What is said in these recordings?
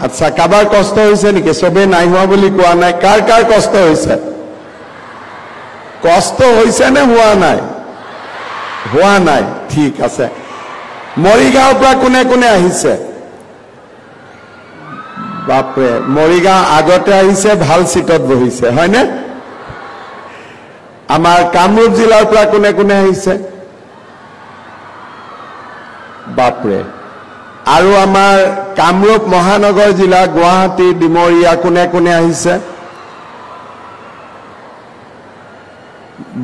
আচ্ছা কাবাৰ কষ্ট হৈছে নেকি সবে নাই হোৱা বুলি কোৱা নাই কাৰ কাৰ কষ্ট হৈছে কষ্ট হৈছে নে হোৱা নাই ঠিক আছে মৰিগাঁওৰ পৰা কোনে কোনে আহিছে বাপৰে মৰিগাঁও আগতে আহিছে ভাল সিটত বহিছে হয়নে আমাৰ কামৰূপ জিলাৰ পৰা কোনে কোনে আহিছে বাপৰে আৰু আমাৰ কামৰূপ মহানগৰ জিলা গুৱাহাটী ডিমৰীয়া কোনে কোনে আহিছে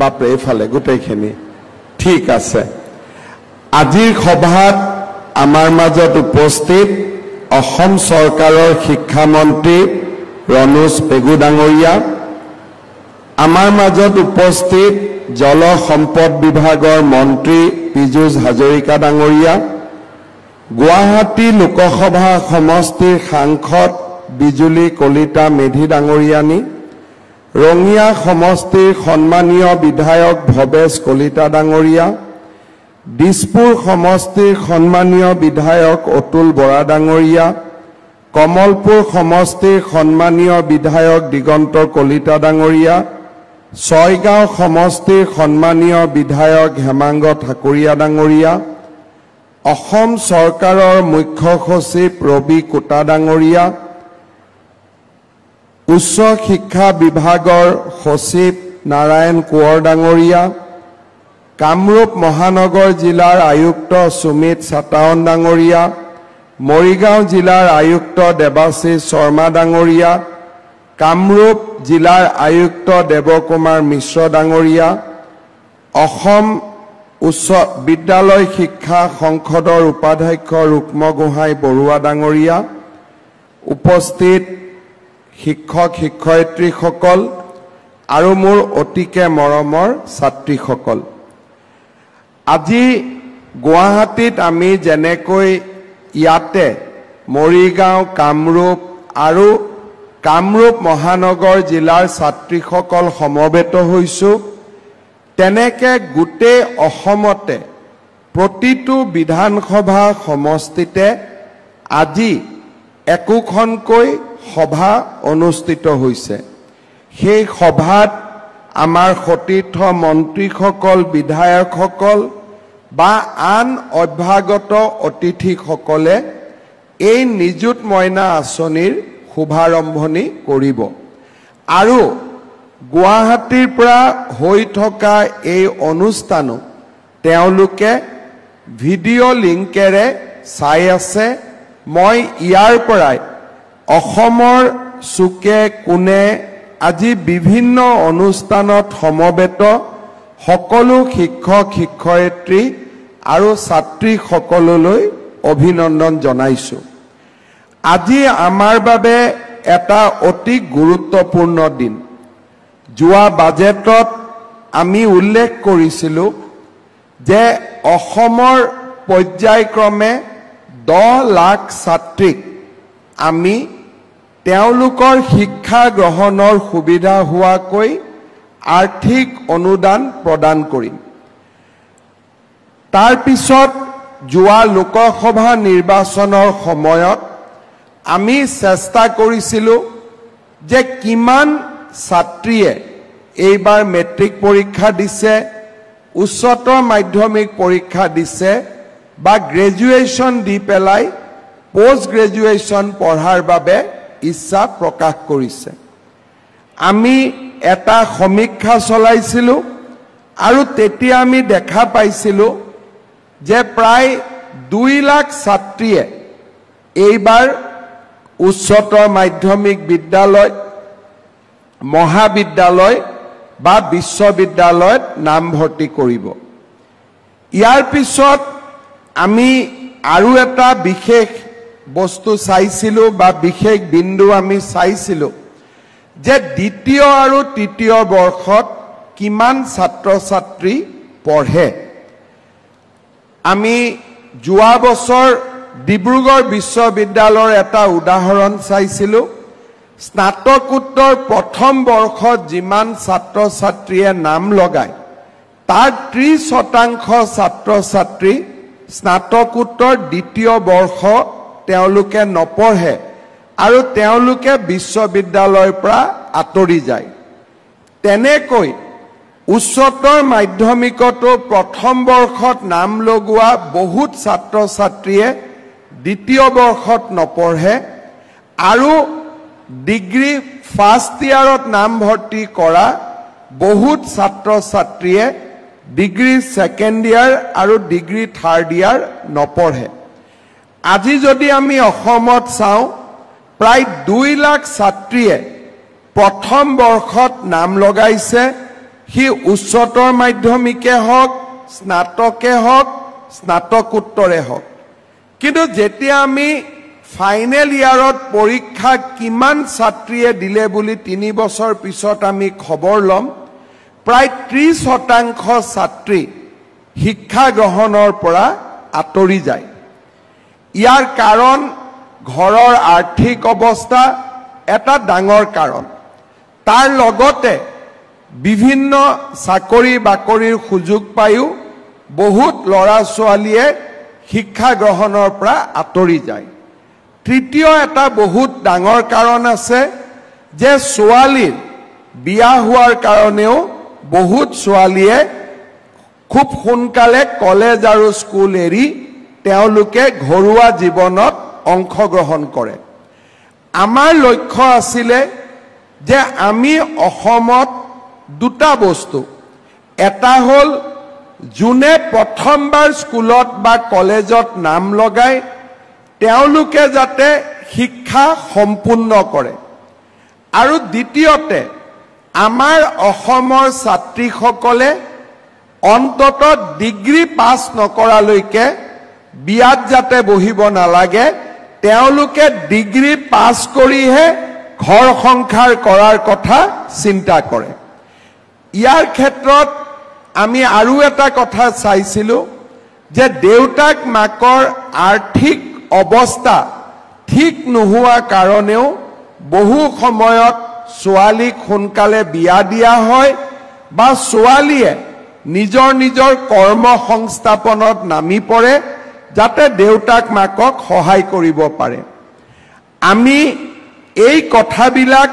বাপৰে এফালে গোটেইখিনি ঠিক আছে আজিৰ সভাত আমাৰ মাজত উপস্থিত অসম চৰকাৰৰ শিক্ষামন্ত্ৰী ৰনোজ পেগু ডাঙৰীয়া আমাৰ মাজত উপস্থিত জল সম্পদ বিভাগৰ মন্ত্ৰী পীযুষ হাজৰিকা ডাঙৰীয়া গুৱাহাটী লোকসভা সমষ্টিৰ সাংসদ বিজুলী কলিতা মেধি ডাঙৰীয়ানী ৰঙিয়া সমষ্টিৰ সন্মানীয় বিধায়ক ভৱেশ কলিতা ডাঙৰীয়া দিছপুৰ সমষ্টিৰ সন্মানীয় বিধায়ক অতুল বৰা ডাঙৰীয়া কমলপুৰ সমষ্টিৰ সন্মানীয় বিধায়ক দিগন্ত কলিতা ডাঙৰীয়া ছয়গাঁও সমষ্টিৰ সন্মানীয় বিধায়ক হেমাংগ ঠাকুৰীয়া ডাঙৰীয়া অসম চৰকাৰৰ মুখ্য সচিব ৰবি কোটা ডাঙৰীয়া উচ্চ শিক্ষা বিভাগৰ সচিব নাৰায়ণ কোঁৱৰ ডাঙৰীয়া কামৰূপ মহানগৰ জিলাৰ আয়ুক্ত সুমিত চাটাৱন ডাঙৰীয়া মৰিগাঁও জিলাৰ আয়ুক্ত দেৱাশীষ শৰ্মা ডাঙৰীয়া কামৰূপ জিলাৰ আয়ুক্ত দেৱকুমাৰ মিশ্ৰ ডাঙৰীয়া অসম উচ্চ বিদ্যালয় শিক্ষা সংসদৰ উপাধ্যক্ষ ৰুক্ম গোহাঁই বৰুৱা ডাঙৰীয়া উপস্থিত শিক্ষক শিক্ষয়িত্ৰীসকল আৰু মোৰ অতিকে মৰমৰ ছাত্ৰীসকল আজি গুৱাহাটীত আমি যেনেকৈ ইয়াতে মৰিগাঁও কামৰূপ আৰু কামৰূপ মহানগৰ জিলাৰ ছাত্ৰীসকল সমবেত হৈছোঁ তেনেকে গোটেই অসমতে প্ৰতিটো বিধানসভা সমষ্টিতে আজি একোখনকৈ সভা অনুষ্ঠিত হৈছে সেই সভাত আমাৰ সতীৰ্থ মন্ত্ৰীসকল বিধায়কসকল বা আন অভ্যাগত অতিথিসকলে এই নিযুত মইনা আঁচনিৰ শুভাৰম্ভণি কৰিব আৰু গুৱাহাটীৰ পৰা হৈ থকা এই অনুষ্ঠানো তেওঁলোকে ভিডিঅ' লিংকেৰে চাই আছে মই ইয়াৰ পৰাই অসমৰ চুকে কোণে আজি বিভিন্ন অনুষ্ঠানত সমবেত সকলো শিক্ষক শিক্ষয়িত্ৰী আৰু ছাত্ৰীসকললৈ অভিনন্দন জনাইছোঁ আজি আমাৰ বাবে এটা অতি গুৰুত্বপূৰ্ণ দিন যোৱা বাজেটত আমি উল্লেখ কৰিছিলোঁ যে অসমৰ পৰ্যায়ক্ৰমে 10 লাখ ছাত্ৰীক আমি তেওঁলোকৰ শিক্ষা গ্ৰহণৰ সুবিধা হোৱাকৈ আৰ্থিক অনুদান প্ৰদান কৰিম তাৰ পিছত যোৱা লোকসভা নিৰ্বাচনৰ সময়ত আমি চেষ্টা কৰিছিলোঁ যে কিমান ছাত্ৰীয়ে এইবাৰ মেট্ৰিক পৰীক্ষা দিছে উচ্চতৰ মাধ্যমিক পৰীক্ষা দিছে বা গ্ৰেজুৱেশ্যন দি পেলাই পোষ্ট গ্ৰেজুৱেশ্যন পঢ়াৰ বাবে ইচ্ছা প্ৰকাশ কৰিছে আমি এটা সমীক্ষা চলাইছিলোঁ আৰু তেতিয়া আমি দেখা পাইছিলোঁ যে প্ৰায় 2 লাখ ছাত্ৰীয়ে এইবাৰ উচ্চতৰ মাধ্যমিক বিদ্যালয় মহাবিদ্যালয় বা বিশ্ববিদ্যালয়ত নামভৰ্তি কৰিব ইয়াৰ পিছত আমি আৰু এটা বিশেষ বস্তু চাইছিলোঁ বা বিশেষ বিন্দু আমি চাইছিলোঁ যে দ্বিতীয় আৰু তৃতীয় বৰ্ষত কিমান ছাত্ৰ ছাত্ৰী পঢ়ে আমি যোৱা বছৰ ডিব্ৰুগড় বিশ্ববিদ্যালয়ৰ এটা উদাহৰণ চাইছিলোঁ স্নাতকোত্তৰ প্ৰথম বৰ্ষত যিমান ছাত্ৰ ছাত্ৰীয়ে নাম লগায় তাৰ 30% ছাত্ৰ ছাত্ৰী স্নাতকোত্তৰ দ্বিতীয় বৰ্ষ তেওঁলোকে নপঢ়ে আৰু তেওঁলোকে বিশ্ববিদ্যালয়ৰ পৰা আঁতৰি যায়। তেনেকৈ উচ্চতৰ মাধ্যমিকতো প্ৰথম বৰ্ষত নাম লগোৱা বহুত ছাত্ৰ ছাত্ৰীয়ে দ্বিতীয় বৰ্ষত নপঢ়ে আৰু ডিগ্ৰী ফাৰ্ষ্ট ইয়াৰত নাম ভৰ্তি কৰা বহুত ছাত্ৰ ছাত্ৰীয়ে ডিগ্ৰী ছেকেণ্ড ইয়াৰ আৰু ডিগ্ৰী থাৰ্ড ইয়াৰ নপঢ়ে। আজি যদি আমি অসমত চাওঁ প্ৰায় 2 লাখ ছাত্ৰীয়ে প্ৰথম বৰ্ষত নাম লগাইছে, সি উচ্চতৰ মাধ্যমিকে হওক, স্নাতকে হওক, স্নাতকোত্তৰে হওক। কিন্তু যেতিয়া আমি ফাইনেল ইয়াৰত পৰীক্ষা কিমান ছাত্ৰীয়ে দিলে বুলি 3 বছৰ পিছত আমি খবৰ ল'ম, প্ৰায় 30% ছাত্ৰী শিক্ষা গ্ৰহণৰ পৰা আঁতৰি যায়। ইয়াৰ কাৰণ ঘৰৰ আৰ্থিক অৱস্থা এটা ডাঙৰ কাৰণ। তাৰ লগতে বিভিন্ন চাকৰি বাকৰিৰ সুযোগ পায়ো বহুত ল'ৰা ছোৱালীয়ে শিক্ষা গ্ৰহণৰ পৰা আঁতৰি যায়। তৃতীয় এটা বহুত ডাঙৰ কাৰণ আছে যে ছোৱালীৰ বিয়া হোৱাৰ কাৰণেও বহুত ছোৱালীয়ে খুব সোনকালে কলেজ আৰু স্কুল এৰি তেওঁলোকে ঘৰুৱা জীৱনত অংশগ্ৰহণ কৰে। আমাৰ লক্ষ্য আছিলে যে আমি অসমত দুটা বস্তু, এটা হ'ল যোনে প্ৰথমবাৰ স্কুলত বা কলেজত নাম লগায় তেওঁলোকে যাতে শিক্ষা সম্পূৰ্ণ কৰে, আৰু দ্বিতীয়তে আমাৰ অসমৰ ছাত্ৰীসকলে অন্ততঃ ডিগ্ৰী পাছ নকৰালৈকে বিয়াত যাতে বহিব নালাগে, তেওঁলোকে ডিগ্ৰী পাছ কৰিহে ঘৰ সংসাৰ কৰাৰ কথা চিন্তা কৰে। ইয়াৰ ক্ষেত্ৰত আমি আৰু এটা কথা চাইছিলোঁ যে দেউতাক মাকৰ আৰ্থিক অৱস্থা ঠিক নোহোৱা কাৰণেও বহু সময়ত ছোৱালীক সোনকালে বিয়া দিয়া হয় বা ছোৱালীয়ে নিজৰ নিজৰ কৰ্ম সংস্থাপনত নামি পৰে যাতে দেউতাক মাকক সহায় কৰিব পাৰে। আমি এই কথাবিলাক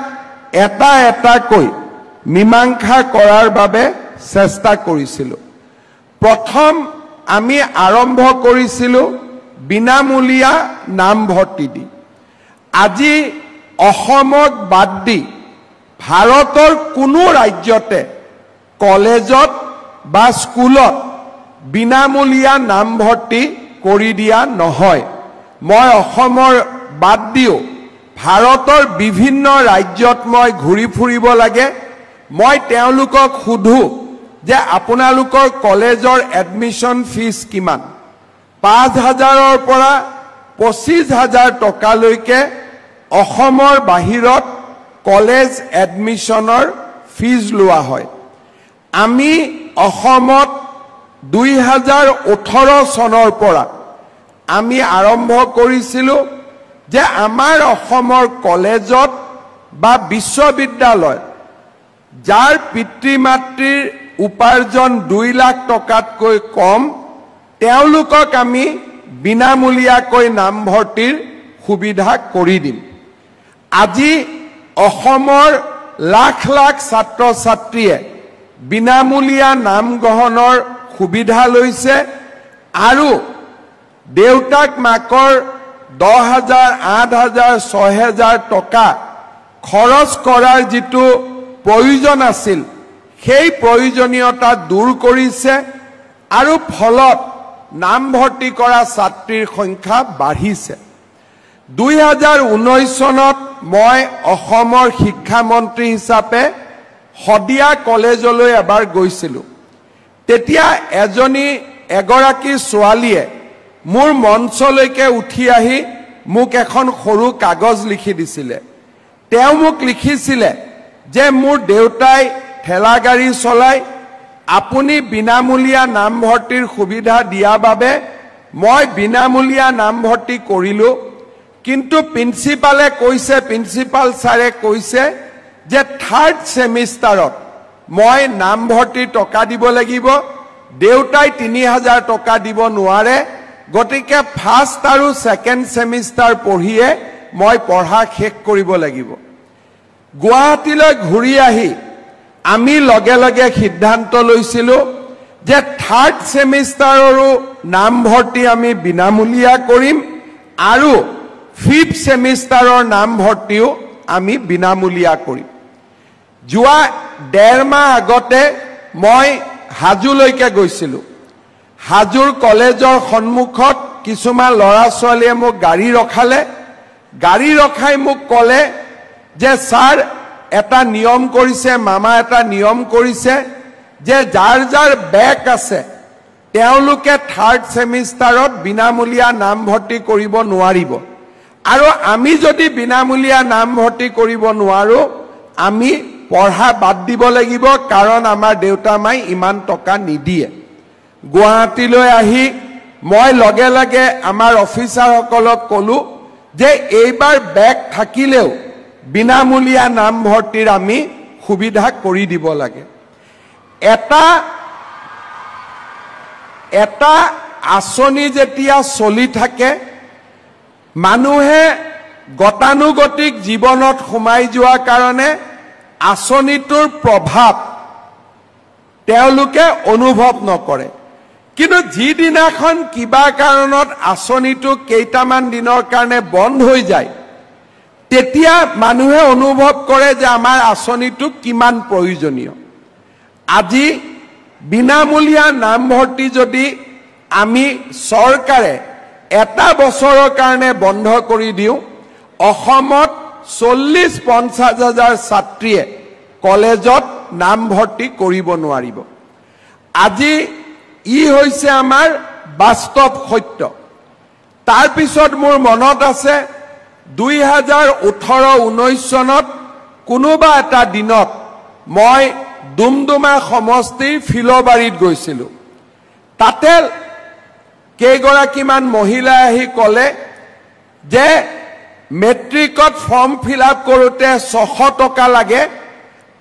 এটা এটাকৈ মীমাংসা কৰাৰ বাবে চেষ্টা কৰিছিলোঁ। প্ৰথম আমি আৰম্ভ কৰিছিলোঁ বিনামূলীয়া নামভৰ্তি দি। আজি অসমক বাদ দি ভাৰতৰ কোনো ৰাজ্যতে কলেজত বা স্কুলত বিনামূলীয়া নামভৰ্তি কৰি দিয়া নহয়। মই অসমৰ বাদ দিও ভাৰতৰ বিভিন্ন ৰাজ্যত মই ঘূৰি ফুৰিব লাগে। মই তেওঁলোকক সুধো যে আপোনালোকৰ কলেজৰ এডমিশ্যন ফিজ কিমান? 5,000ৰ পৰা 25,000 টকালৈকে অসমৰ বাহিৰত কলেজ এডমিশ্যনৰ ফিজ লোৱা হয়। আমি অসমত 2018 চনৰ পৰা আমি আৰম্ভ কৰিছিলোঁ যে আমাৰ অসমৰ কলেজত বা বিশ্ববিদ্যালয় যাৰ পিতৃ মাতৃৰ উপাৰ্জন 2 লাখ টকাতকৈ কম, তেওঁলোকক আমি বিনামূলীয়াকৈ নামভৰ্তিৰ সুবিধা কৰি দিম। আজি অসমৰ লাখ লাখ ছাত্ৰ ছাত্ৰীয়ে বিনামূলীয়া নাম গ্ৰহণৰ সুবিধা লৈছে আৰু দেউতাক মাকৰ 10,000, 8,000, 6,000 টকা খৰচ কৰাৰ যিটো প্ৰয়োজন আছিল সেই প্ৰয়োজনীয়তা দূৰ কৰিছে আৰু ফলত নামভৰ্তি কৰা ছাত্ৰীৰ সংখ্যা বাঢ়িছে। 2019 চনত মই অসমৰ শিক্ষামন্ত্ৰী হিচাপে শদিয়া কলেজলৈ এবাৰ গৈছিলোঁ। তেতিয়া এগৰাকী ছোৱালীয়ে মোৰ মঞ্চলৈকে উঠি আহি মোক এখন সৰু কাগজ লিখি দিছিলে। তেওঁ মোক লিখিছিলে যে মোৰ দেউতাই ঠেলা গাড়ী চলায়, আপুনি বিনামূলীয়া নামভৰ্তিৰ সুবিধা দিয়া বাবে মই বিনামূলীয়া নামভৰ্তি কৰিলোঁ, কিন্তু প্ৰিন্সিপাল ছাৰে কৈছে যে 3rd ছেমিষ্টাৰত মই নামভৰ্তিৰ টকা দিব লাগিব। দেউতাই 3,000 টকা দিব নোৱাৰে, গতিকে 1st আৰু 2nd ছেমিষ্টাৰ পঢ়িয়ে মই পঢ়া শেষ কৰিব লাগিব গুৱাহাটীলৈ ঘূৰি আহি আমি লগে লগে সিদ্ধান্ত লৈছিলো যে থাৰ্ড সেমিষ্টাৰৰো নামভৰ্তি আমি বিনামূলীয়া কৰিম আৰু ফিফথ সেমিষ্টাৰৰ নামভৰ্তিও আমি বিনামূলীয়া কৰিম যোৱা 1.5 মাহ আগতে মই হাজুলৈকে গৈছিলো হাজুৰ কলেজৰ সন্মুখত কিছুমান লৰা ছোৱালীয়ে মোক গাড়ী ৰখাই মোক ক'লে যে স্যাৰ এটা নিয়ম কৰিছে মামা এটা নিয়ম কৰিছে যে যাৰ যাৰ বেক আছে তেওঁলোকে থাৰ্ড সেমিষ্টাৰত বিনামূলীয়া নামভৰ্তি কৰিব নোৱাৰিব আৰু আমি যদি বিনামূলীয়া নামভৰ্তি কৰিব নোৱাৰো আমি পঢ়া বাদ দিব লাগিব কাৰণ আমাৰ দেউতা মাই ইমান টকা নিদিয়ে গুৱাহাটীলৈ আহি মই লগে লগে আমাৰ অফিচাৰসকলক ক'লো যে এইবাৰ বেক থাকিলেও বিনামূলীয়া নামভৰ্তিৰ আমি সুবিধা কৰি দিব লাগে এটা আঁচনি যেতিয়া চলি থাকে মানুহে গতানুগতিক জীৱনত সোমাই যোৱাৰ কাৰণে আঁচনিটোৰ প্ৰভাৱ তেওঁলোকে অনুভৱ নকৰে কিন্তু যিদিনাখন কিবা কাৰণত আঁচনিটো কেইটামান দিনৰ কাৰণে বন্ধ হৈ যায় তেতিয়া মানুহে অনুভৱ কৰে যে আমাৰ আঁচনিটো কিমান প্ৰয়োজনীয় আজি বিনামূলীয়া নামভৰ্তি যদি আমি চৰকাৰে এটা বছৰৰ কাৰণে বন্ধ কৰি দিওঁ অসমত 40-50 হাজাৰ ছাত্ৰীয়ে কলেজত নামভৰ্তি কৰিব নোৱাৰিব আজি ই হৈছে আমাৰ বাস্তৱ সত্য তাৰ পিছত মোৰ মনত আছে 2018-19 চনত কোনোবা এটা দিনত মই ডুমডুমা সমষ্টিৰ ফিলবাৰীত গৈছিলো তাতে কেইগৰাকীমান মহিলা আহি ক'লে যে মেট্ৰিকত ফৰ্ম ফিল আপ কৰোতে 600 টকা লাগে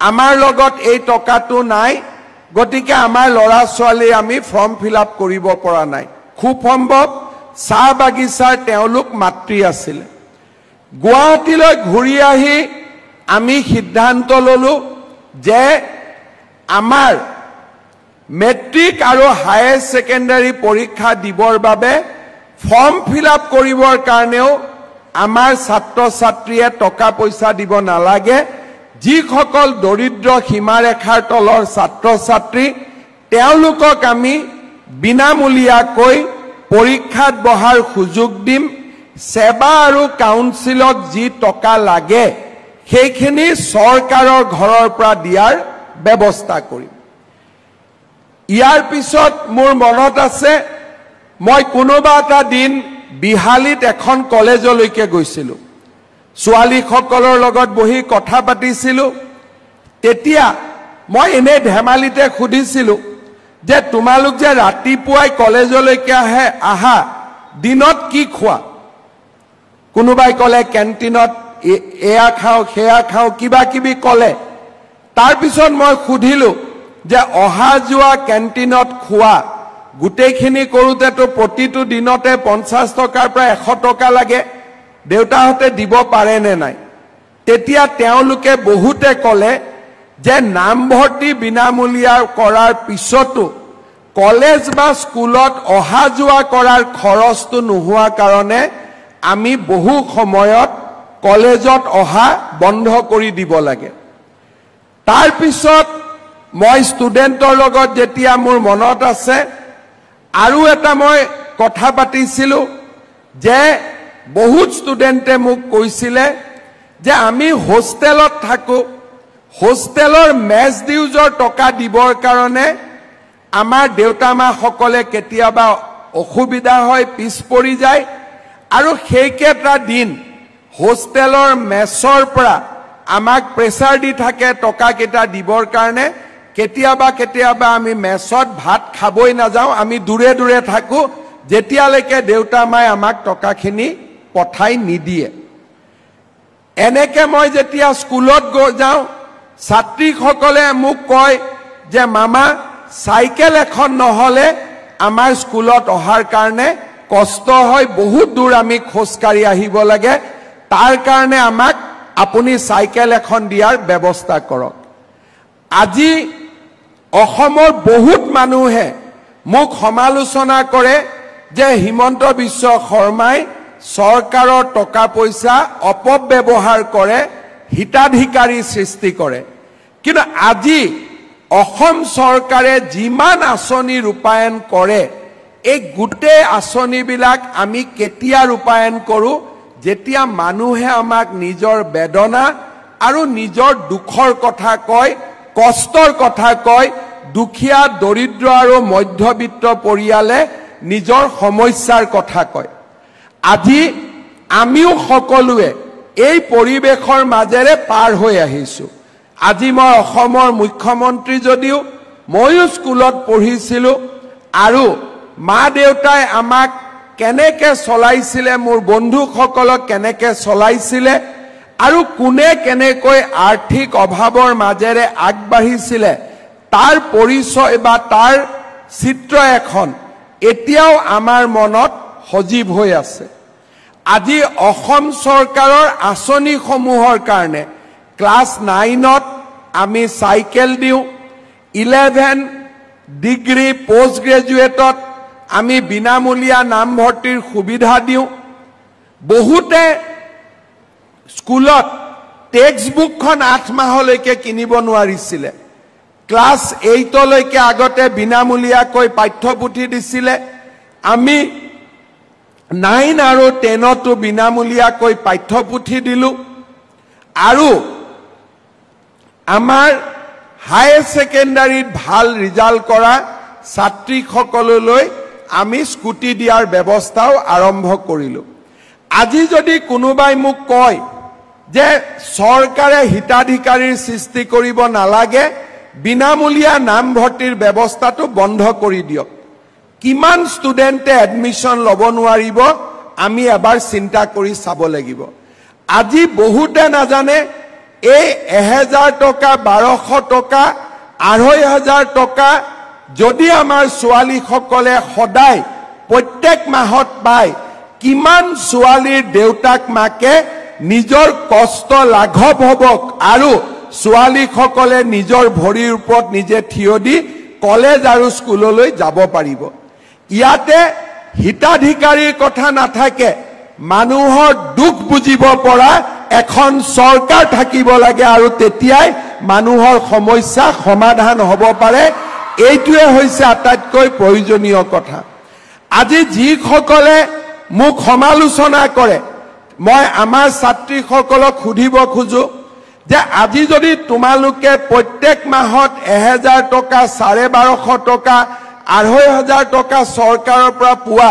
আমাৰ লগত এই টকাটো নাই গতিকে আমাৰ লৰা ছোৱালী আমি ফৰ্ম ফিল আপ কৰিব পৰা নাই খুব সম্ভৱ চাহ বাগিচাৰ তেওঁলোক মাতৃ আছিল গুৱাহাটীলৈ ঘূৰি আহি আমি সিদ্ধান্ত ললো যে আমাৰ মেট্ৰিক আৰু হায়াৰ সেকেন্ডাৰী পৰীক্ষা দিবৰ বাবে ফৰ্ম ফিল আপ কৰিবৰ কাৰণেও আমাৰ ছাত্ৰ ছাত্ৰীয়ে টকা পইচা দিব নালাগে যিসকল দৰিদ্ৰ সীমাৰেখাৰ তলৰ ছাত্ৰ ছাত্ৰী তেওঁলোকক আমি বিনামূলীয়াকৈ পৰীক্ষাত বহাৰ সুযোগ দিম সেৱা আৰু কাউন্সিলত যি টকা লাগে সেইখিনি চৰকাৰৰ ঘৰৰ পৰা দিয়াৰ ব্যৱস্থা কৰিম ইয়াৰ পিছত মোৰ মনত আছে মই কোনোবা এটা দিন বিহালীত এখন কলেজলৈকে গৈছিলো ছোৱালীসকলৰ লগত বহি কথা পাতিছিলো তেতিয়া মই এনে ধেমালিতে সুধিছিলো যে তোমালোক যে ৰাতিপুৱাই কলেজলৈকে আহা দিনত কি খোৱা কোনোবাই ক'লে কেন্টিনত এয়া খাও সেয়া খাও কিবা কিবি ক'লে তাৰ পিছত মই সুধিলো যে অহা যোৱা কেন্টিনত খোৱা গোটেইখিনি কৰোতেতো প্ৰতিটো দিনতে 50 টকাৰ পৰা 100 টকা লাগে দেউতাহঁতে দিব পাৰে নে নাই তেতিয়া তেওঁলোকে বহুতে ক'লে যে নামভৰ্তি বিনামূলীয়া কৰাৰ পিছতো কলেজ বা স্কুলত অহা যোৱা কৰাৰ খৰচটো নোহোৱা কাৰণে আমি বহু সময়ত কলেজত অহা বন্ধ কৰি দিব লাগে তাৰ পিছত মই ষ্টুডেন্টৰ লগত যেতিয়া মোৰ মনত আছে আৰু এটা মই কথা পাতিছিলো যে বহুত ষ্টুডেন্টে মোক কৈছিলে যে আমি হোষ্টেলত থাকো হোষ্টেলৰ মেছ ডিউজৰ টকা দিবৰ কাৰণে আমাৰ দেউতা মা সকলে কেতিয়াবা অসুবিধা হয় পিছ পৰি যায় আৰু সেইকেইটা দিন হোষ্টেলৰ মেছৰ পৰা আমাক প্ৰেছাৰ দি থাকে টকা কেইটা দিবৰ কাৰণে কেতিয়াবা আমি মেছত ভাত খাবই নাযাওঁ আমি দূৰে দূৰে থাকো যেতিয়ালৈকে দেউতা মাই আমাক টকাখিনি পঠাই নিদিয়ে এনেকে মই যেতিয়া স্কুলত যাওঁ ছাত্ৰীসকলে মোক কয় যে মামা সাইকেল এখন নহলে আমাৰ স্কুলত অহাৰ কাৰণে কষ্ট হয় বহুত দূৰ আমি খোজকাঢ়ি আহিব লাগে তাৰ কাৰণে আমাক আপুনি সাইকেল এখন দিয়াৰ ব্যৱস্থা কৰক। আজি অসমৰ বহুত মানুহে মোক সমালোচনা কৰে যে হিমন্ত বিশ্ব শৰ্মাই চৰকাৰৰ টকা পইচা অপব্যৱহাৰ কৰে, হিতাধিকাৰী সৃষ্টি কৰে। কিন্তু আজি অসম চৰকাৰে যিমান আঁচনি ৰূপায়ণ কৰে, এই গোটেই আঁচনিবিলাক আমি কেতিয়া ৰূপায়ণ কৰোঁ, যেতিয়া মানুহে আমাক নিজৰ বেদনা আৰু নিজৰ দুখৰ কথা কয়, কষ্টৰ কথা কয়, দুখীয়া দৰিদ্ৰ আৰু মধ্যবিত্ত পৰিয়ালে নিজৰ সমস্যাৰ কথা কয়। আজি আমিও সকলোৱে এই পৰিৱেশৰ মাজেৰে পাৰ হৈ আহিছোঁ। আজি মই অসমৰ মুখ্যমন্ত্ৰী যদিও ময়ো স্কুলত পঢ়িছিলোঁ আৰু মা দেউতাই আমাক কেনেকৈ চলাইছিলে, মোৰ বন্ধুসকলক কেনেকৈ চলাইছিলে আৰু কোনে কেনেকৈ আৰ্থিক অভাৱৰ মাজেৰে আগবাঢ়িছিলে তাৰ পৰিচয় বা তাৰ চিত্ৰ এখন এতিয়াও আমাৰ মনত সজীৱ হৈ আছে। আজি অসম চৰকাৰৰ আঁচনিসমূহৰ কাৰণে ক্লাছ 9ত আমি চাইকেল দিওঁ, 11 ডিগ্ৰী পোষ্ট গ্ৰেজুৱেটত আমি বিনামূলীয়া নামভৰ্তিৰ সুবিধা দিওঁ। বহুতে স্কুলত টেক্সট বুকখন 8 মাহলৈকে কিনিব নোৱাৰিছিলে। ক্লাছ 8লৈকে আগতে বিনামূলীয়াকৈ পাঠ্যপুথি দিছিলে। আমি 9 আৰু 10তো বিনামূলীয়াকৈ পাঠ্যপুথি দিলোঁ আৰু আমাৰ হায়াৰ ছেকেণ্ডাৰীত ভাল ৰিজাল্ট কৰা ছাত্ৰীসকললৈ আমি স্কুটি দিয়াৰ ব্যৱস্থাও আৰম্ভ কৰিলোঁ। আজি যদি কোনোবাই মোক কয় যে চৰকাৰে হিতাধিকাৰীৰ সৃষ্টি কৰিব নালাগে, বিনামূলীয়া নামভৰ্তিৰ ব্যৱস্থাটো বন্ধ কৰি দিয়ক, কিমান ষ্টুডেণ্টে এডমিশ্যন ল'ব নোৱাৰিব আমি এবাৰ চিন্তা কৰি চাব লাগিব। আজি বহুতে নাজানে এই 1000 টকা, 1200 টকা, 2500 টকা যদি আমাৰ ছোৱালীসকলে সদায় প্ৰত্যেক মাহত পায়, কিমান ছোৱালীৰ দেউতাক মাকে নিজৰ কষ্ট লাঘৱ হ'ব আৰু ছোৱালীসকলে নিজৰ ভৰিৰ ওপৰত নিজে থিয় দি কলেজ আৰু স্কুললৈ যাব পাৰিব। ইয়াতে হিতাধিকাৰীৰ কথা নাথাকে, মানুহৰ দুখ বুজিব পৰা এখন চৰকাৰ থাকিব লাগে আৰু তেতিয়াই মানুহৰ সমস্যা সমাধান হ'ব পাৰে। এইটোৱে হৈছে আটাইতকৈ প্ৰয়োজনীয় কথা। আজি যিসকলে মোক সমালোচনা কৰে, মই আমাৰ ছাত্ৰীসকলক সুধিব খোজো যে আজি যদি তোমালোকে প্ৰত্যেক মাহত 1000 টকা, 1250 টকা, 2500 টকা চৰকাৰৰ পৰা পোৱা,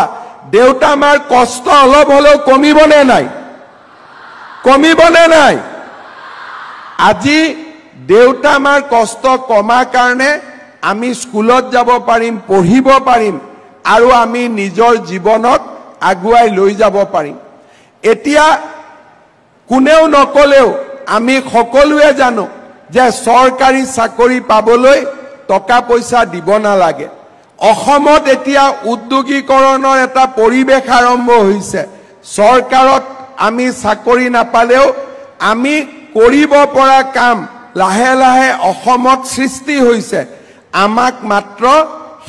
দেউতা মাৰ কষ্ট অলপ হ'লেও কমিবনে নাই? কমিবনে নাই? আজি দেউতা মাৰ কষ্ট কমাৰ কাৰণে আমি স্কুলত যাব পাৰিম, পঢ়িব পাৰিম আৰু আমি নিজৰ জীৱনত আগুৱাই লৈ যাব পাৰিম। এতিয়া কোনেও নকলেও আমি সকলোৱে জানো যে চৰকাৰী চাকৰি পাবলৈ টকা পইচা দিব নালাগে। অসমত এতিয়া উদ্যোগীকৰণৰ এটা পৰিৱেশ আৰম্ভ হৈছে। চৰকাৰত আমি চাকৰি নাপালেও আমি কৰিব পৰা কাম লাহে লাহে অসমত সৃষ্টি হৈছে। আমাক মাত্ৰ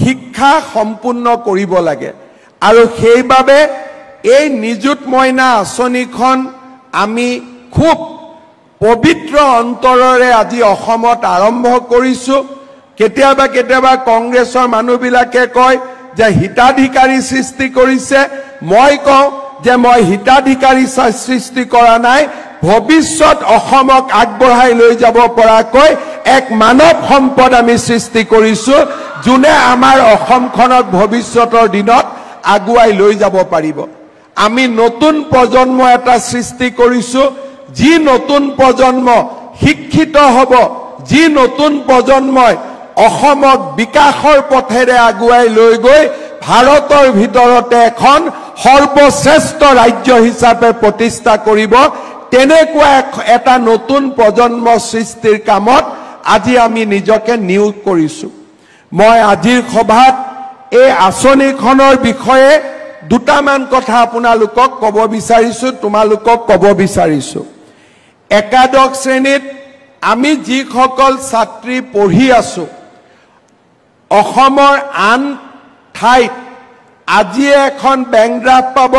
শিক্ষা সম্পূৰ্ণ কৰিব লাগে আৰু সেইবাবে এই নিযুত মইনা আঁচনিখন আমি খুব পবিত্ৰ অন্তৰেৰে আজি অসমত আৰম্ভ কৰিছোঁ। কেতিয়াবা কেতিয়াবা কংগ্ৰেছৰ মানুহবিলাকে কয় যে হিতাধিকাৰী সৃষ্টি কৰিছে। মই কওঁ যে মই হিতাধিকাৰী সৃষ্টি কৰা নাই, ভৱিষ্যত অসমক আগবঢ়াই লৈ যাব পৰাকৈ এক মানৱ সম্পদ আমি সৃষ্টি কৰিছোঁ, যোনে আমাৰ অসমখনক ভৱিষ্যতৰ দিনত আগুৱাই লৈ যাব পাৰিব। আমি নতুন প্ৰজন্ম এটা সৃষ্টি কৰিছোঁ, যি নতুন প্ৰজন্ম শিক্ষিত হ'ব, যি নতুন প্ৰজন্মই অসমক বিকাশৰ পথেৰে আগুৱাই লৈ গৈ ভাৰতৰ ভিতৰতে এখন সৰ্বশ্ৰেষ্ঠ ৰাজ্য হিচাপে প্ৰতিষ্ঠা কৰিব, তেনেকুৱা এটা নতুন প্ৰজন্ম সৃষ্টিৰ কামত আজি আমি নিজকে নিয়োগ কৰিছোঁ। মই আজিৰ সভাত এই আঁচনিখনৰ বিষয়ে দুটামান কথা আপোনালোকক ক'ব বিচাৰিছো, তোমালোকক ক'ব বিচাৰিছো। একাদশ শ্ৰেণীত আমি যিসকল ছাত্ৰী পঢ়ি আছো, অসমৰ আন ঠাইত আজিয়ে এখন বেংক ড্ৰাফ্ট পাব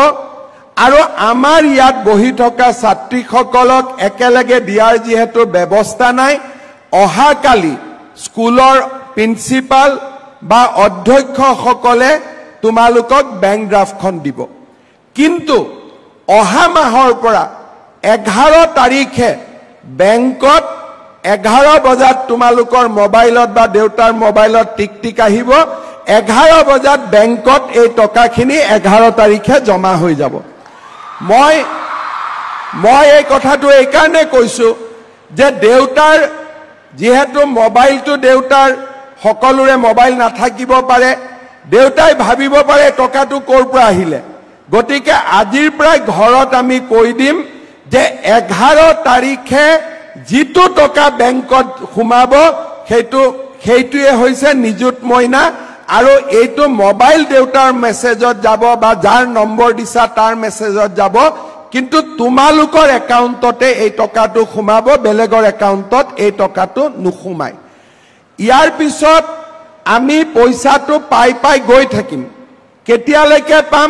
আৰু আমাৰ ইয়াত বহি থকা ছাত্ৰীসকলক একেলগে দিয়াৰ যিহেতু ব্যৱস্থা নাই, অহাকালি স্কুলৰ প্ৰিন্সিপাল বা অধ্যক্ষসকলে তোমালোকক বেংক ড্ৰাফ্টখন দিব। কিন্তু অহা মাহৰ পৰা 11 তাৰিখে বেংকত 11 বজাত তোমালোকৰ মোবাইলত বা দেউতাৰ মোবাইলত টিকটিক আহিব, 11 বজাত বেংকত এই টকাখিনি 11 তাৰিখে জমা হৈ যাব। মই এই কথাটো এই কাৰণে কৈছো যে দেউতাৰ যেহেতু মোবাইলটো দেউতাৰ সকলোৰে মোবাইল নাথাকিব পাৰে, দেউতাই ভাবিব পাৰে টকাটো ক'ৰ পৰা আহিলে, গতিকে আজিৰ পৰা ঘৰত আমি কৈ দিম যে 11 তাৰিখে যিটো টকা বেংকত সোমাব সেইটোৱে হৈছে নিযুত মইনা, আৰু এইটো মোবাইল দেউতাৰ মেছেজত যাব বা যাৰ নম্বৰ দিছা তাৰ মেছেজত যাব, কিন্তু তোমালোকৰ একাউণ্টতে এই টকাটো সোমাব, বেলেগৰ একাউণ্টত এই টকাটো নুসুমায়। ইয়াৰ পিছত আমি পইচাটো পাই গৈ থাকিম। কেতিয়ালৈকে পাম?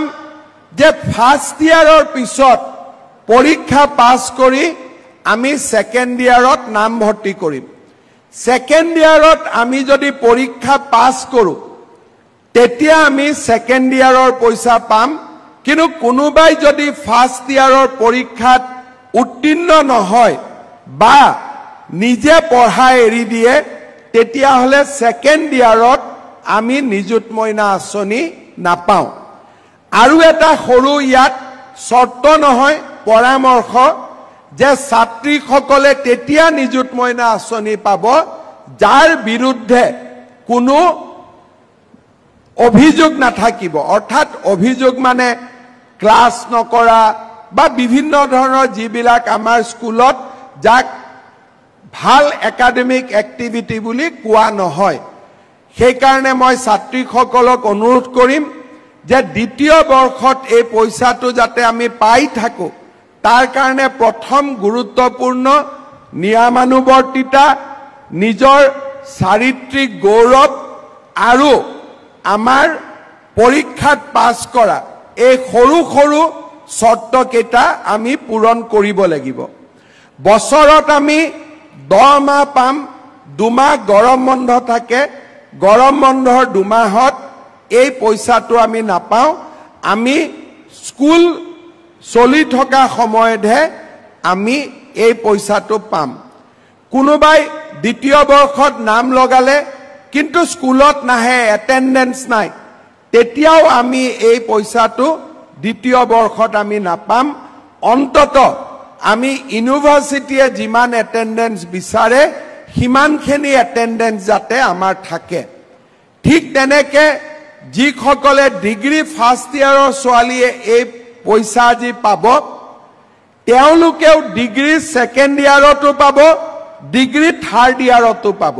যে ফাৰ্ষ্ট ইয়াৰৰ পিছত পৰীক্ষা পাছ কৰি আমি ছেকেণ্ড ইয়াৰত নাম ভৰ্তি কৰিম। ছেকেণ্ড ইয়াৰত আমি যদি পৰীক্ষা পাছ কৰোঁ তেতিয়া আমি ছেকেণ্ড ইয়াৰৰ পইচা পাম, কিন্তু কোনোবাই যদি ফাৰ্ষ্ট ইয়াৰৰ পৰীক্ষাত উত্তীৰ্ণ নহয় বা নিজে পঢ়া এৰি দিয়ে তেতিয়াহ'লে ছেকেণ্ড ইয়াৰত আমি নিযুত মইনা আঁচনি নাপাওঁ। আৰু এটা সৰু ইয়াত চৰ্ত নহয়, পৰামৰ্শ, যে ছাত্ৰীসকলে তেতিয়া নিযুত মইনা আঁচনি পাব যাৰ বিৰুদ্ধে কোনো অভিযোগ নাথাকিব। অৰ্থাৎ অভিযোগ মানে ক্লাছ নকৰা বা বিভিন্ন ধৰণৰ যিবিলাক আমাৰ স্কুলত যাক ভাল একাডেমিক এক্টিভিটি বুলি কোৱা নহয়। সেইকাৰণে মই ছাত্ৰীসকলক অনুৰোধ কৰিম যে দ্বিতীয় বৰ্ষত এই পইচাটো যাতে আমি পাই থাকোঁ, তাৰ কাৰণে প্ৰথম গুৰুত্বপূৰ্ণ নিয়মানুৱৰ্তিতা, নিজৰ চাৰিত্ৰিক গৌৰৱ আৰু আমাৰ পৰীক্ষাত পাছ কৰা এই সৰু সৰু চৰ্তকেইটা আমি পূৰণ কৰিব লাগিব। বছৰত আমি 10 মাহ পাম, 2 মাহ গৰম বন্ধ থাকে, গৰম বন্ধৰ 2 মাহত এই পইচাটো আমি নাপাওঁ, আমি স্কুল চলি থকা সময়তহে আমি এই পইচাটো পাম। কোনোবাই দ্বিতীয় বৰ্ষত নাম লগালে কিন্তু স্কুলত নাহে, এটেণ্ডেন্স নাই, তেতিয়াও আমি এই পইচাটো দ্বিতীয় বৰ্ষত আমি নাপাম। অন্তত আমি ইউনিভাৰ্চিটিয়ে যিমান এটেণ্ডেন্স বিচাৰে সিমানখিনি এটেণ্ডেন্স যাতে আমাৰ থাকে। ঠিক তেনেকে যিসকলে ডিগ্ৰী ফাৰ্ষ্ট ইয়াৰৰ ছোৱালীয়ে এই পইচা আজি পাব, তেওঁলোকেও ডিগ্ৰী ছেকেণ্ড ইয়াৰতো পাব, ডিগ্ৰী থাৰ্ড ইয়াৰতো পাব।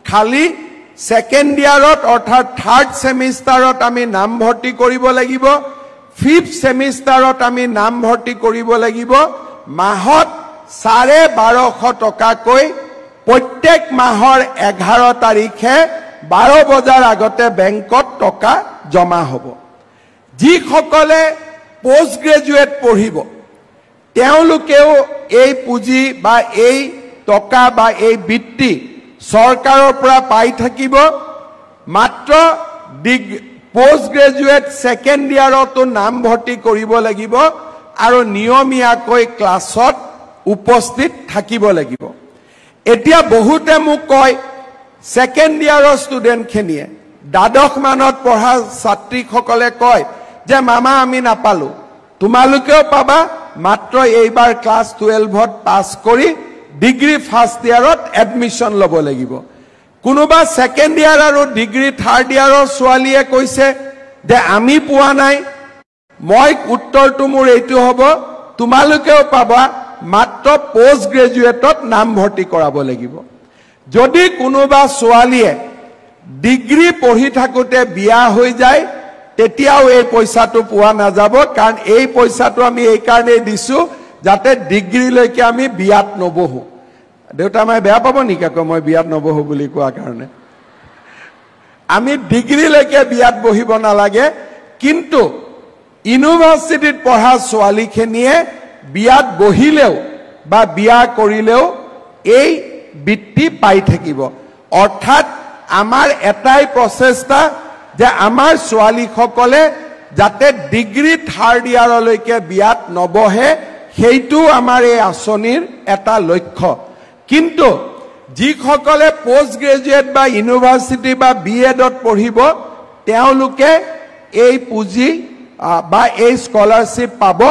খালি ছেকেণ্ড ইয়াৰত অৰ্থাৎ থাৰ্ড ছেমিষ্টাৰত আমি নাম ভৰ্তি কৰিব লাগিব, ফিফ্থ ছেমিষ্টাৰত আমি নাম ভৰ্তি কৰিব লাগিব। মাহত 1250 টকাকৈ প্ৰত্যেক মাহৰ 11 তাৰিখে 12 বজাৰ আগতে বেংকত টকা জমা হ'ব। যিসকলে পোষ্ট গ্ৰেজুৱেট পঢ়িব তেওঁলোকেও এই পুঁজি বা এই টকা বা এই বৃত্তি চৰকাৰৰ পৰা পাই থাকিব। মাত্ৰ পোষ্ট গ্ৰেজুৱেট ছেকেণ্ড ইয়াৰতো নাম ভৰ্তি কৰিব লাগিব আৰু নিয়মীয়াকৈ ক্লাছত উপস্থিত থাকিব লাগিব। এতিয়া বহুতে মোক কয়, ছেকেণ্ড ইয়াৰৰ ষ্টুডেণ্টখিনিয়ে, দ্বাদশ মানত পঢ়া ছাত্ৰীসকলে কয় যে মামা আমি নাপালোঁ, তোমালোকেও পাবা, মাত্ৰ এইবাৰ ক্লাছ 12ত পাছ কৰি ডিগ্ৰী ফাৰ্ষ্ট ইয়াৰত এডমিশ্যন ল'ব লাগিব। কোনোবা ছেকেণ্ড ইয়াৰ আৰু ডিগ্ৰী থাৰ্ড ইয়াৰৰ ছোৱালীয়ে কৈছে যে আমি পোৱা নাই, মই উত্তৰটো মোৰ এইটো হ'ব, তোমালোকেও পাবা, মাত্ৰ পোষ্ট গ্ৰেজুৱেটত নাম ভৰ্তি কৰাব লাগিব। যদি কোনোবা ছোৱালীয়ে ডিগ্ৰী পঢ়ি থাকোঁতে বিয়া হৈ যায় তেতিয়াও এই পইচাটো পোৱা নাযাব কাৰণ এই পইচাটো আমি এই কাৰণে দিছো যাতে ডিগ্ৰীলৈকে আমি বিয়াত নবহো দেউতা মই বেয়া পাব নেকি আকৌ মই বিয়াত নবহো বুলি কোৱা কাৰণে আমি ডিগ্ৰীলৈকে বিয়াত বহিব নালাগে কিন্তু ইউনিভাৰ্চিটিত পঢ়া ছোৱালীখিনিয়ে বিয়াত বহিলেও বা বিয়া কৰিলেও এই বৃত্তি পাই থাকিব অৰ্থাৎ আমাৰ এটাই প্ৰচেষ্টা যে আমাৰ ছোৱালীসকলে যাতে ডিগ্ৰী থাৰ্ড ইয়াৰলৈকে বিয়াত নবহে সেইটো আমাৰ এই আঁচনিৰ এটা লক্ষ্য কিন্তু যিসকলে পোষ্ট গ্ৰেজুৱেট বা ইউনিভাৰ্চিটি বা বিএডত পঢ়িব তেওঁলোকে এই পুঁজি বা এই স্কলাৰশ্বিপ পাব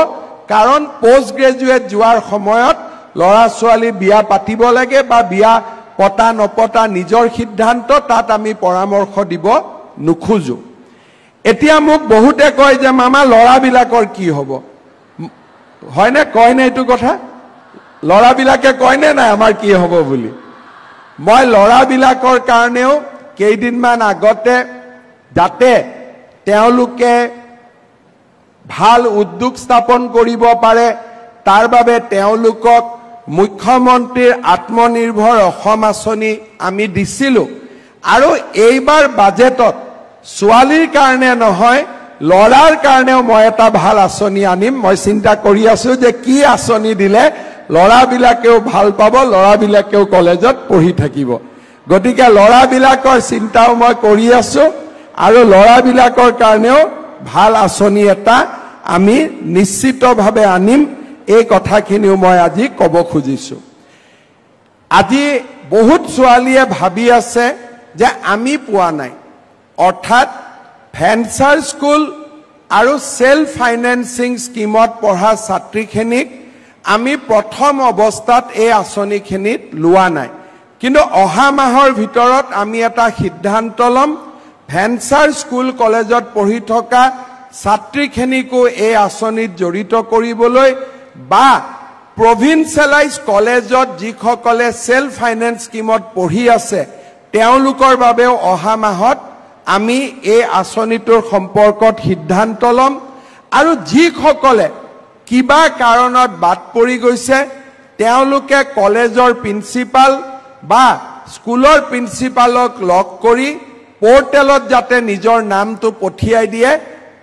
কাৰণ পোষ্ট গ্ৰেজুৱেট যোৱাৰ সময়ত লৰা ছোৱালী বিয়া পাতিব লাগে বা বিয়া পতা নপতা নিজৰ সিদ্ধান্ত তাত আমি পৰামৰ্শ দিব নুখুজো এতিয়া মোক বহুতে কয় যে মামা লৰাবিলাকৰ কি হ'ব হয়নে কয়নে এইটো কথা লৰাবিলাকে কয়নে নাই আমাৰ কি হ'ব বুলি মই লৰাবিলাকৰ কাৰণেও কেইদিনমান আগতে যাতে তেওঁলোকে ভাল উদ্যোগ স্থাপন কৰিব পাৰে তাৰ বাবে তেওঁলোকক মুখ্যমন্ত্ৰীৰ আত্মনিৰ্ভৰ অসম আঁচনি আমি দিছিলো আৰু এইবাৰ বাজেটত ছোৱালীৰ কাৰণে নহয় লৰাৰ কাৰণেও মই এটা ভাল আঁচনি আনিম মই চিন্তা কৰি আছো যে কি আঁচনি দিলে লৰাবিলাকেও ভাল পাব লৰাবিলাকেও কলেজত পঢ়ি থাকিব গতিকে লৰাবিলাকৰ চিন্তাও মই কৰি আছো আৰু লৰাবিলাকৰ কাৰণেও ভাল আঁচনি এটা আমি নিশ্চিতভাৱে আনিম এই কথাখিনিও মই আজি ক'ব খুজিছো আজি বহুত ছোৱালীয়ে ভাবি আছে যে আমি পোৱা নাই অৰ্থাৎ ভেঞ্চাৰ স্কুল আৰু সেলফ ফাইনেন্সিং স্কিমত পঢ়া ছাত্ৰীখিনিক আমি প্ৰথম অৱস্থাত এই আঁচনিখিনিত লোৱা নাই কিন্তু অহা মাহৰ ভিতৰত আমি এটা সিদ্ধান্ত ল'ম ভেঞ্চাৰ স্কুল কলেজত পঢ়ি থকা ছাত্ৰীখিনিকো এই আঁচনিত জড়িত কৰিবলৈ বা প্ৰভিন্সিয়েলাইজ কলেজত যিসকলে সেলফ ফাইনেন্স স্কিমত পঢ়ি আছে তেওঁলোকৰ বাবেও অহা মাহত আমি এই আঁচনিটোৰ সম্পৰ্কত সিদ্ধান্ত ল'ম আৰু যিসকলে কিবা কাৰণত বাদ পৰি গৈছে তেওঁলোকে কলেজৰ প্ৰিন্সিপাল বা স্কুলৰ প্ৰিন্সিপালক লগ কৰি পোৰ্টেলত যাতে নিজৰ নামটো পঠিয়াই দিয়ে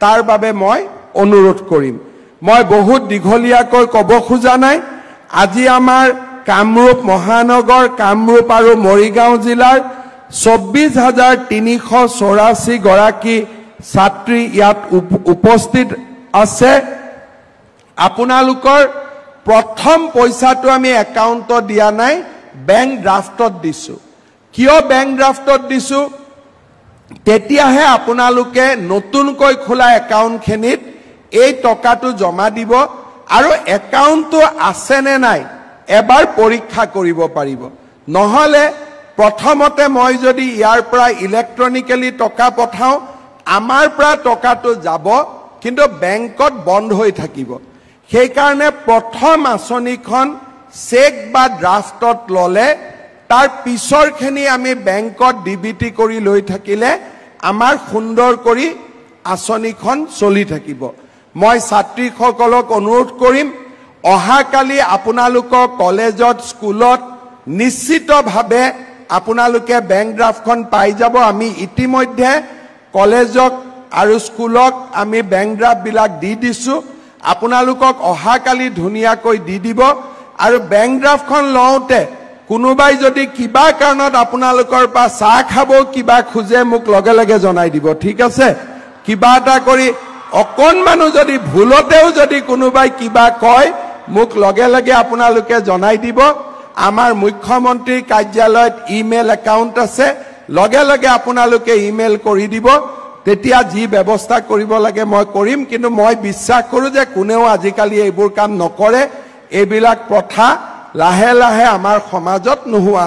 তাৰ বাবে মই অনুৰোধ কৰিম মই বহুত দীঘলীয়াকৈ ক'ব খোজা নাই আজি আমাৰ কামৰূপ মহানগৰ কামৰূপ আৰু মৰিগাঁও জিলাৰ 24,384 গৰাকী ছাত্ৰী ইয়াত উপস্থিত আছে আপোনালোকৰ প্ৰথম পইচাটো আমি একাউণ্টত দিয়া নাই বেংক ড্ৰাফটত দিছো কিয় বেংক ড্ৰাফটত দিছো তেতিয়াহে আপোনালোকে নতুনকৈ খোলা একাউণ্টখিনিত এই টকাটো জমা দিব আৰু একাউণ্টটো আছে নে নাই এবাৰ পৰীক্ষা কৰিব পাৰিব নহলে প্ৰথমতে মই যদি ইয়াৰ পৰা ইলেক্ট্ৰনিক্যালি টকা পঠাও আমাৰ পৰা টকাটো যাব কিন্তু বেংকত বন্ধ হৈ থাকিব সেই কাৰণে প্ৰথম আঁচনিখন চেক বা ড্ৰাফটত ললে তাৰ পিছৰখিনি আমি বেংকত ডিবিটি কৰি লৈ থাকিলে আমাৰ সুন্দৰ কৰি আঁচনিখন চলি থাকিব মই ছাত্ৰীসকলক অনুৰোধ কৰিম অহাকালি আপোনালোকৰ কলেজত স্কুলত নিশ্চিতভাৱে আপোনালোকে বেংক ড্ৰাফটখন পাই যাব আমি ইতিমধ্যে কলেজক আৰু স্কুলক আমি বেংক ড্ৰাফটবিলাক দি দিছো আপোনালোকক অহাকালি ধুনীয়াকৈ দি দিব আৰু বেংক ড্ৰাফটখন লওঁতে কোনোবাই যদি কিবা কাৰণত আপোনালোকৰ পৰা চাহ খাব কিবা খুজে মোক লগে লগে জনাই দিব ঠিক আছে কিবা এটা কৰি অকণমানো যদি ভুলতেও যদি কোনোবাই কিবা কয় মোক লগে লগে আপোনালোকে জনাই দিব আমাৰ মুখ্যমন্ত্ৰীৰ কাৰ্যালয়ত ইমেইল একাউণ্ট আছে লগে লগে আপোনালোকে ইমেইল কৰি দিব তেতিয়া যি ব্যৱস্থা কৰিব লাগে মই কৰিম কিন্তু মই বিশ্বাস কৰোঁ যে কোনেও আজিকালি এইবোৰ কাম নকৰে এইবিলাক প্ৰথা লাহে লাহে আমাৰ সমাজত নোহোৱা